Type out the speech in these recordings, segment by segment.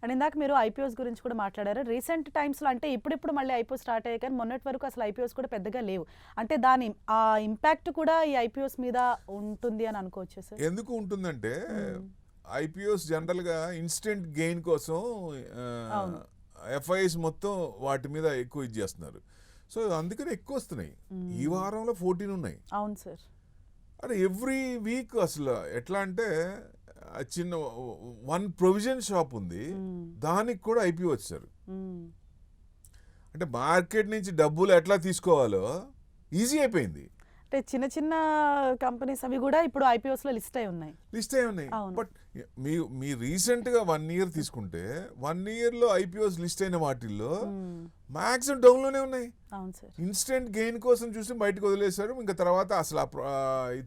And ఇందాక మీరు IPOs గురించి కూడా మాట్లాడారు. రీసెంట్ టైమ్స్‌లో అంటే ఇప్పుడిప్పుడు మళ్ళీ ఐపీఓ స్టార్ట్ అయ్యాయి కానీ మొన్నటి వరకు అసలు ఐపీఓస్ కూడా పెద్దగా లేవు. అంటే దాని ఆ ఇంపాక్ట్ కూడా ఈ ఐపీఓస్ మీద ఉంటుంది అని అనుకోవచ్చా సార్? ఎందుకు ఉంటుందంటే హ్మ్. ఐపీఓస్ జనరల్గా ఇన్స్టెంట్ గెయిన్ కోసం అవును. ఎఫ్ఐఎస్ మొత్తం వాటి మీద ఎక్కువ ఇది చేస్తున్నారు. సో అందుకని ఎక్కువ వస్తున్నాయి. ఈ వారంలో 14 ఉన్నాయి. అవును సార్. అంటే ఎవ్రీ వీక్ అసలు ఎట్లా అంటే చిన్న వన్ ప్రొవిజన్ షాప్ ఉంది, దానికి కూడా ఐపీఓ వచ్చారు. హ్మ్. అంటే మార్కెట్ నుంచి డబ్బులు ఎట్లా తీసుకోవాలో ఈజీ అయిపోయింది. అంటే చిన్న చిన్న కంపెనీస్ అవి కూడా ఇప్పుడు ఐపీఓస్‌లో లిస్ట్ అయి ఉన్నాయి. లిస్ట్ అయి ఉన్నాయి. అవును. బట్ మీ రీసెంట్గా 1 ఇయర్ తీసుకుంటే 1 ఇయర్లో ఐపీఓస్ లిస్ట్ అయిన వాటిల్లో మ్యాక్సిమం డౌన్లోనే ఉన్నాయి. అవును సార్. ఇన్స్టెంట్ గెయిన్ కోసం చూసి బయటకు వదిలేశారు. ఇంకా తర్వాత అసలు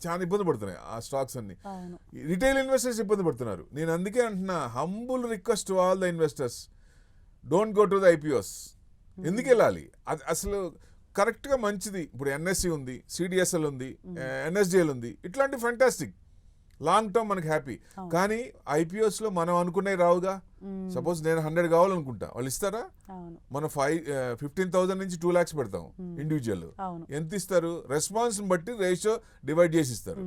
చాలా ఇబ్బంది పడుతున్నాయి ఆ స్టాక్స్ అన్ని. అవును. రిటైల్ ఇన్వెస్టర్స్ ఇబ్బంది పడుతున్నారు. నేను అందుకే అంటున్నా, humble request to all the investors, don't go to the IPOs. ఎందుకు వెళ్ళాలి? అది అసలు కరెక్ట్గా మంచిది. ఇప్పుడు ఎన్ఎస్సి ఉంది, సిడిఎస్ఎల్ ఉంది, ఎన్ఎస్డిఎల్ ఉంది, ఇట్లాంటి ఫెంటాస్టిక్ లాంగ్ టర్మ్ మనకి హ్యాపీ. కానీ ఐపీఓస్లో మనం అనుకునే రావుగా. సపోజ్ నేను 100 కావాలనుకుంటా, వాళ్ళు ఇస్తారా? మనం 15,000 నుంచి 2 lakhs పెడతాం ఇండివిజువల్. ఎంత ఇస్తారు? రెస్పాన్స్ బట్టి రేషియో డివైడ్ చేసి ఇస్తారు.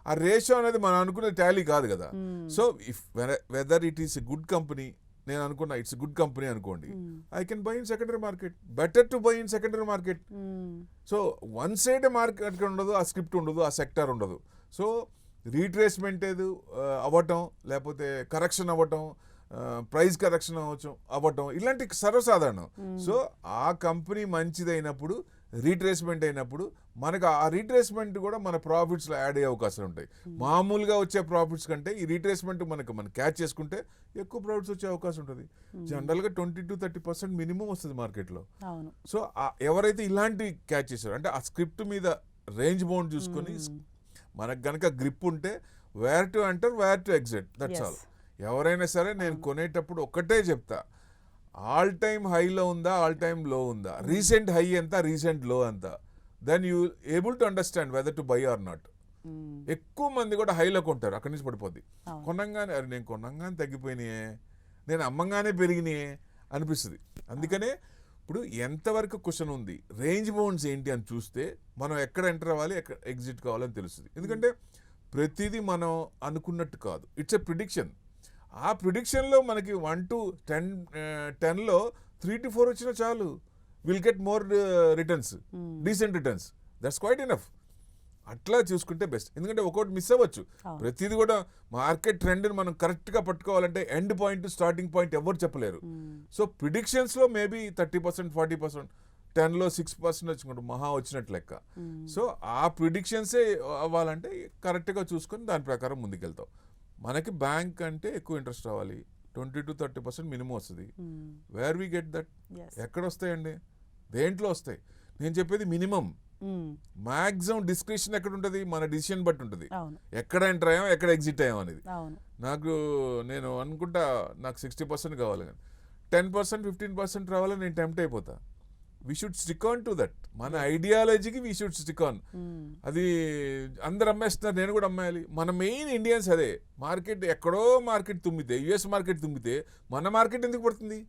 ఆ రేషియో అనేది మనం అనుకునే టాలీ కాదు కదా. So if whether it is a good company, నేను అనుకున్నా ఇట్స్ గుడ్ కంపెనీ అనుకోండి, I can buy in secondary market. Better to buy in secondary market. So one side market ఉండదు, ఆ స్క్రిప్ట్ ఉండదు, ఆ సెక్టార్ ఉండదు. సో రీట్రేస్మెంట్ ఏదో అవ్వటం, లేకపోతే కరెక్షన్ అవ్వటం, ప్రైస్ కరెక్షన్ అవ్వటం, ఇలాంటి సర్వసాధారణం. సో ఆ కంపెనీ మంచిదైనప్పుడు, రీట్రేస్మెంట్ అయినప్పుడు మనకు ఆ రీట్రేస్మెంట్ కూడా మన ప్రాఫిట్స్లో యాడ్ అయ్యే అవకాశాలు ఉంటాయి. మామూలుగా వచ్చే ప్రాఫిట్స్ కంటే ఈ రీట్రేస్మెంట్ మనం క్యాచ్ చేసుకుంటే ఎక్కువ ప్రాఫిట్స్ వచ్చే అవకాశం ఉంటుంది. జనరల్గా 20-30% మినిమం వస్తుంది మార్కెట్లో. సో ఎవరైతే ఇలాంటివి క్యాచ్ చేశారో, అంటే ఆ స్క్రిప్ట్ మీద రేంజ్ బౌండ్ చూసుకొని మనకు గనక గ్రిప్ ఉంటే where to enter, where to exit, that's all. ఎవరైనా సరే నేను కొనేటప్పుడు ఒక్కటే చెప్తా, ఆల్ టైమ్ హైలో ఉందా, ఆల్ టైమ్ లో ఉందా, రీసెంట్ హై ఎంత, రీసెంట్ లో ఎంత, then you able to understand whether to buy or not. ఎక్కువ మంది కూడా హైలో కొంటారు, అక్కడి నుంచి పడిపోద్ది. కొనంగానే అరే నేను కొనంగానే తగ్గిపోయినాయే, నేను అమ్మంగానే పెరిగినాయే అనిపిస్తుంది. అందుకనే ఇప్పుడు ఎంతవరకు క్వశ్చన్ ఉంది, రేంజ్ బౌండ్స్ ఏంటి అని చూస్తే మనం ఎక్కడ ఎంటర్ అవ్వాలి, ఎక్కడ ఎగ్జిట్ కావాలని తెలుస్తుంది. ఎందుకంటే ప్రతిదీ మనం అనుకున్నట్టు కాదు, ఇట్స్ ఎ ప్రిడిక్షన్. ఆ ప్రిడిక్షన్లో మనకి 1 to 10లో 3 to 4 వచ్చినా చాలు, will get more returns, decent returns, that's quiet enough. అట్లా చూసుకుంటే బెస్ట్. ఎందుకంటే ఒకటి మిస్ అవ్వచ్చు. ప్రతిదీ కూడా మార్కెట్ ట్రెండ్ని మనం కరెక్ట్గా పట్టుకోవాలంటే ఎండ్ పాయింట్, స్టార్టింగ్ పాయింట్ ఎవరు చెప్పలేరు. సో ప్రిడిక్షన్స్లో మేబీ 30%, 40%, 10లో 6% వచ్చుకుంటాం మహా వచ్చినట్టు లెక్క. సో ఆ ప్రిడిక్షన్సే అవ్వాలంటే కరెక్ట్గా చూసుకొని దాని ప్రకారం ముందుకెళ్తాం. మనకి బ్యాంక్ అంటే ఎక్కువ ఇంట్రెస్ట్ రావాలి, 20-30% మినిమం వస్తుంది. Where we get that? ఎక్కడ వస్తాయండి? దేంట్లో వస్తాయి? నేను చెప్పేది మినిమం. మ్యాక్సిమం డిస్క్రిప్షన్ ఎక్కడ ఉంటుంది? మన డిసిషన్ బట్టి ఉంటుంది, ఎక్కడ ఎంటర్ అయ్యాం, ఎక్కడ ఎగ్జిట్ అయ్యాం అనేది. నేను అనుకుంటా నాకు 60% కావాలి, కానీ 10%, 15% రావాలని నేను టెంప్ట్ అయిపోతా. We should stick on to that. మన ఐడియాలజీకి వీ షుడ్ స్టిక్ ఆన్. అది అందరు అమ్మేస్తున్నారు, నేను కూడా అమ్మేయాలి. మన మెయిన్ ఇండియన్స్ అదే. మార్కెట్ ఎక్కడో మార్కెట్ తుమ్మితే, యుఎస్ మార్కెట్ తుమ్మితే మన మార్కెట్ ఎందుకు పడుతుంది?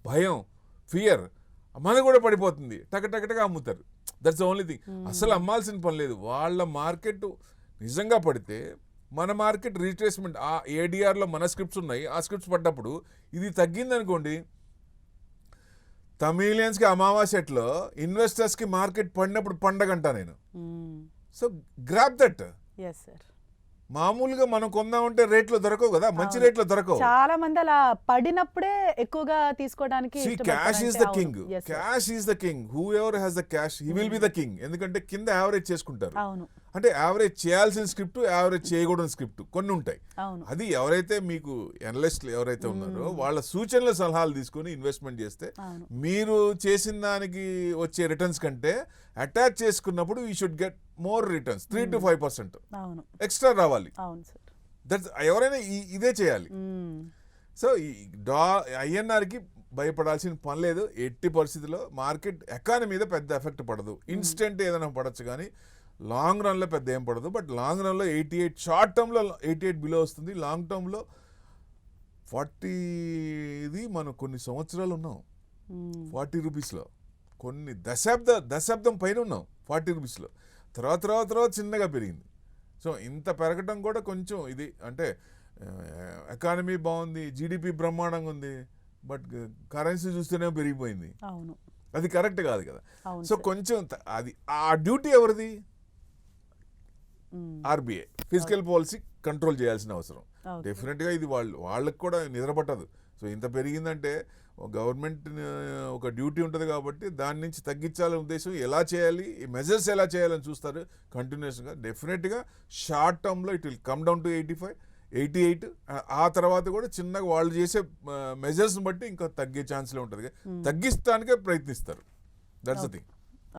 భయం, ఫియర్, మనది కూడా పడిపోతుంది. టకటకటగా అమ్ముతారు. That's only thing. అసలు అమ్మాల్సిన పని లేదు. వాళ్ళ మార్కెట్ నిజంగా పడితే మన మార్కెట్ రీట్రేస్మెంట్, ఆ ఏడిఆర్లో మన స్క్రిప్ట్స్ ఉన్నాయి, ఆ స్క్రిప్ట్స్ పడ్డప్పుడు ఇది తగ్గిందనుకోండి, తమిళియన్స్కి అమావాస్యలో ఇన్వెస్టర్స్కి మార్కెట్ పడినప్పుడు పండగంటా నేను. So grab that. మామూలుగా మనం కొందామంటే రేట్లో దొరకవు కదా, మంచి రేట్లో దొరకవు. చాలా మంది అలా పడినప్పుడే ఎక్కువగా తీసుకోవడానికి. Cash is the king. Cash is the king. Who ever has the cash, he will be the king. ఎందుకంటే కింద యావరేజ్ చేసుకుంటారు. అంటే యావరేజ్ చేయాల్సిన స్క్రిప్ట్, యావరేజ్ చేయకూడని స్క్రిప్ట్ కొన్ని ఉంటాయి. అది ఎవరైతే మీకు అనలిస్టులు ఎవరైతే ఉన్నారో వాళ్ళ సూచనల సలహాలు తీసుకొని ఇన్వెస్ట్మెంట్ చేస్తే మీరు చేసిన దానికి వచ్చే రిటర్న్స్ కంటే అటాచ్ చేసుకున్నప్పుడు you should get more returns. 3-5% extra రావాలి. దట్స్ ఎవరైనా ఇదే చేయాలి. సో ఐఎన్ఆర్కి భయపడాల్సిన పని లేదు. ఎట్టి పరిస్థితుల్లో మార్కెట్ ఎకానమీ మీద పెద్ద ఎఫెక్ట్ పడదు. ఇన్స్టెంట్ ఏదైనా పడచ్చు, కానీ లాంగ్ రన్లో పెద్ద ఏం పడదు. బట్ లాంగ్ రన్లో 88, షార్ట్ టర్మ్లో 88 బిలో వస్తుంది. లాంగ్ టర్మ్లో 40 ఇది మనం కొన్ని సంవత్సరాలు ఉన్నాం 40 రూపీస్లో, కొన్ని దశాబ్దం పైన ఉన్నాం 40 రూపీస్లో. తర్వాత చిన్నగా పెరిగింది. సో ఇంత పెరగటం కూడా కొంచెం ఇది అంటే ఎకానమీ బాగుంది, జీడిపి బ్రహ్మాండంగా ఉంది, బట్ కరెన్సీ చూస్తేనే పెరిగిపోయింది. అవును, అది కరెక్ట్ కాదు కదా. అవును సో సార్. కొంచెం అది ఆ డ్యూటీ ఎవరిది? ఆర్బీఐ ఫిజికల్ పాలసీ కంట్రోల్ చేయాల్సిన అవసరం. ఓకే. డెఫినెట్గా ఇది వాళ్ళకి కూడా నిద్రపట్టదు. సో ఇంత పెరిగిందంటే గవర్నమెంట్ ఒక డ్యూటీ ఉంటుంది కాబట్టి దాని నుంచి తగ్గించాలనే ఉద్దేశం, ఎలా చేయాలి, ఈ మెజర్స్ ఎలా చేయాలని చూస్తారు కంటిన్యూస్గా. డెఫినెట్గా షార్ట్ టర్మ్లో it will come down to 85, 88. ఆ తర్వాత కూడా చిన్నగా వాళ్ళు చేసే మెజర్స్ని బట్టి ఇంకా తగ్గే ఛాన్స్లే ఉంటుంది. తగ్గించడానికే ప్రయత్నిస్తారు. That's the thing.